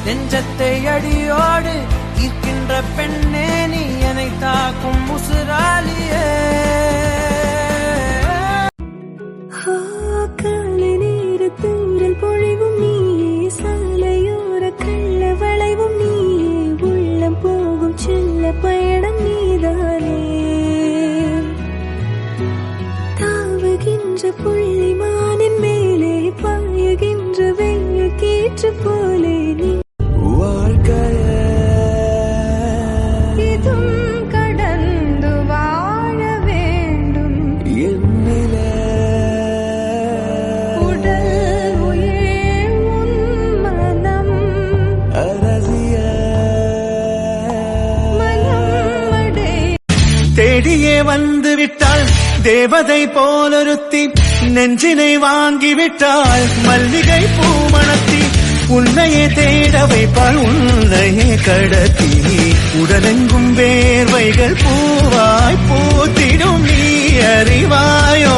நெஞ்சத்தை அடியோடு ஈர்க்கின்ற பெண்ணே நீ என்னை தாக்கும் முசுராலியே. காலை நேர தூரல் பொழிவும் நீயே, சாலையோர கள்ள வளைவும் நீயே, உள்ளம் போகும் செல்ல பயணம் நீதானே. தாவுகின்ற புள்ளி மானின் மேலே பாயுகின்ற வெயில் கீற்று போலே நீ கடந்து வாழ வேண்டும். உடல் உயிர் உன் மனம் மனமடை தேடியே வந்து விட்டாள் தேவதை போலொருத்தி, நெஞ்சினை வாங்கிவிட்டாள் மல்லிகை பூமணத்தி. உன்னையே தேட வைப்பாள் உன்னையே கடத்தி, உடலெங்கும் வேர்வைகள் பூவாய் பூத்திடும் நீ அறிவாயோ.